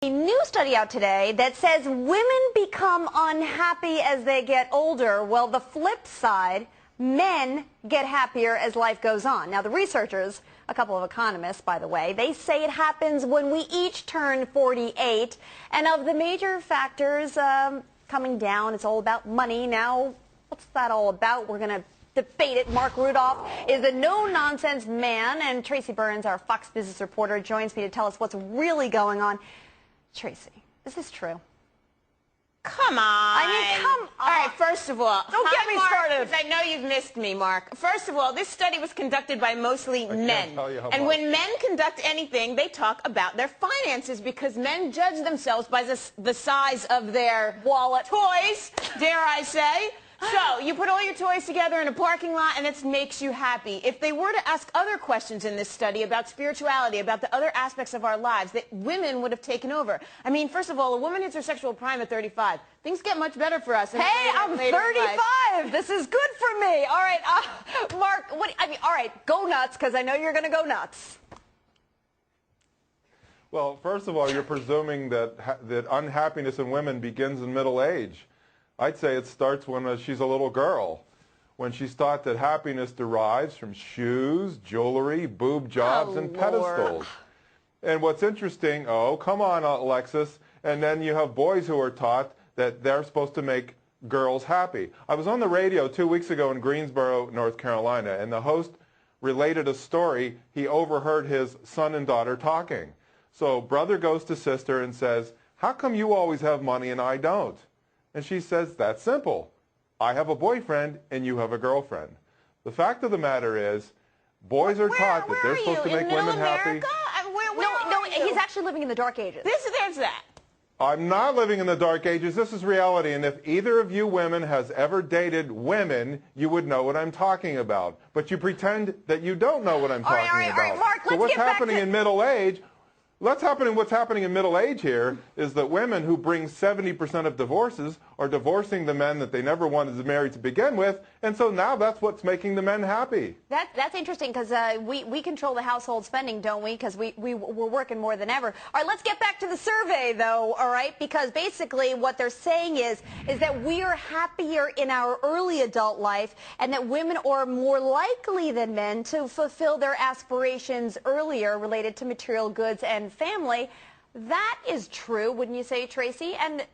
A new study out today that says women become unhappy as they get older. Well, the flip side, men get happier as life goes on. Now, the researchers, a couple of economists, by the way, they say it happens when we each turn 48. And of the major factors coming down, it's all about money. Now, what's that all about? We're going to debate it. Marc Rudov is a no-nonsense man, and Tracy Byrnes, our Fox Business reporter, joins me to tell us what's really going on. Tracy, is this true? Come on. I mean, come on. All right, first of all, don't get me started. I know you've missed me, Mark. First of all, this study was conducted by mostly men. And when men conduct anything, they talk about their finances because men judge themselves by the size of their wallet. Toys, dare I say. So, you put all your toys together in a parking lot and it makes you happy. If they were to ask other questions in this study about spirituality, about the other aspects of our lives, that women would have taken over. I mean, first of all, a woman hits her sexual prime at 35. Things get much better for us. Hey, I'm 35. This is good for me. All right, Mark, all right, go nuts, because I know you're going to go nuts. Well, first of all, you're presuming that unhappiness in women begins in middle age. I'd say it starts when she's a little girl, when she's taught that happiness derives from shoes, jewelry, boob jobs, and pedestals. And what's interesting, oh, come on, Alexis, and then you have boys who are taught that they're supposed to make girls happy. I was on the radio 2 weeks ago in Greensboro, North Carolina, and the host related a story. He overheard his son and daughter talking. So brother goes to sister and says, "How come you always have money and I don't?" And she says, "That's simple. I have a boyfriend and you have a girlfriend." The fact of the matter is, boys are taught that they're supposed to make women happy. No, he's actually living in the dark ages. There's that. I'm not living in the dark ages. This is reality. And if either of you women has ever dated women, you would know what I'm talking about. But you pretend that you don't know what I'm talking about. All right, Mark, so what's happening in middle age? What's happening in middle age here is that women who bring 70% of divorces are divorcing the men that they never wanted to marry to begin with, and so now that's what's making the men happy. That's interesting because we control the household spending, don't we? Because we're working more than ever. All right, let's get back to the survey, though, all right? Because basically what they're saying is that we are happier in our early adult life and that women are more likely than men to fulfill their aspirations earlier related to material goods and family. That is true, wouldn't you say, Tracy? And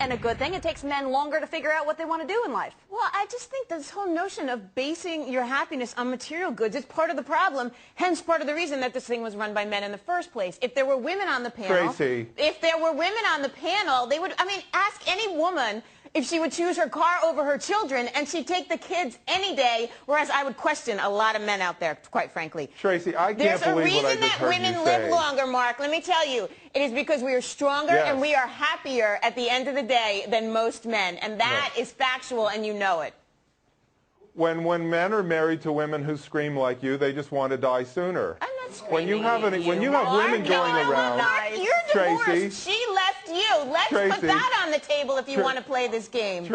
a good thing. It takes men longer to figure out what they want to do in life. Well, I just think this whole notion of basing your happiness on material goods is part of the problem, hence part of the reason that this thing was run by men in the first place. If there were women on the panel, Tracy. If there were women on the panel, they would, I mean, ask any woman if she would choose her car over her children, and she'd take the kids any day, whereas I would question a lot of men out there, quite frankly. Tracy, I can't believe what I just heard you say. There's a reason that women live longer, Mark. Let me tell you. It is because we are stronger and we are happier at the end of the day than most men, and that is factual, and you know it. When men are married to women who scream like you, they just want to die sooner. I'm not screaming. When you have women going around, Mark, you're divorced. Tracy, She left you. Let's put that on the table if you want to play this game.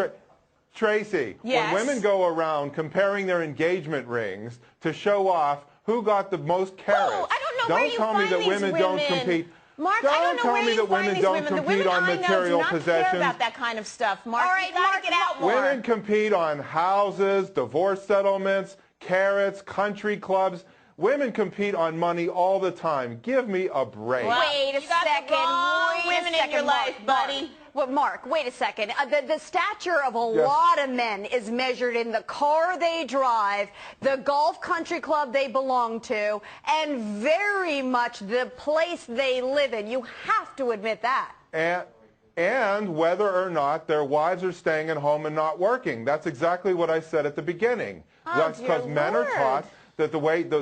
Tracy, yes? When women go around comparing their engagement rings to show off who got the most carats, I don't know where you find that women don't compete. Mark, I don't know where you find these women. The women on I know material do not possessions. care about that kind of stuff, Mark. All right, Mark, get out more. Women compete on houses, divorce settlements, carrots, country clubs. Women compete on money all the time. Give me a break. Well, wait a second. Women in your life, buddy. Well, Mark, wait a second. The stature of a lot of men is measured in the car they drive, the golf country club they belong to, and very much the place they live in. You have to admit that. And whether or not their wives are staying at home and not working. That's exactly what I said at the beginning. That's because men are taught that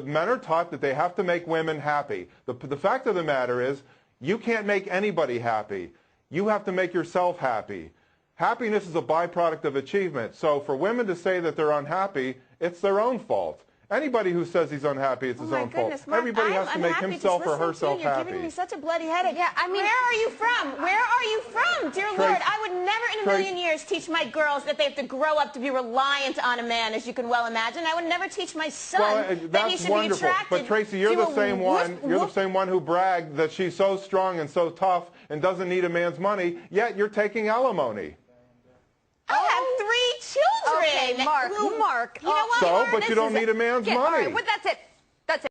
men are taught that they have to make women happy. The fact of the matter is, you can't make anybody happy. You have to make yourself happy. Happiness is a byproduct of achievement. So for women to say that they're unhappy, it's their own fault. Anybody who says he's unhappy, it's his own fault. Mark, Everybody has to make himself or herself You're happy. giving me such a bloody headache. Yeah, I mean, where are you from? Where are you from? Dear Lord, I would never in a million years teach my girls that they have to grow up to be reliant on a man, as you can well imagine. I would never teach my son that he should be attracted. But Tracy, you're the same one. You're the same one who bragged that she's so strong and so tough and doesn't need a man's money. Yet you're taking alimony. I have 3 children. Okay, Mark. You know what? So, but you don't need a man's money. All right, well, that's it.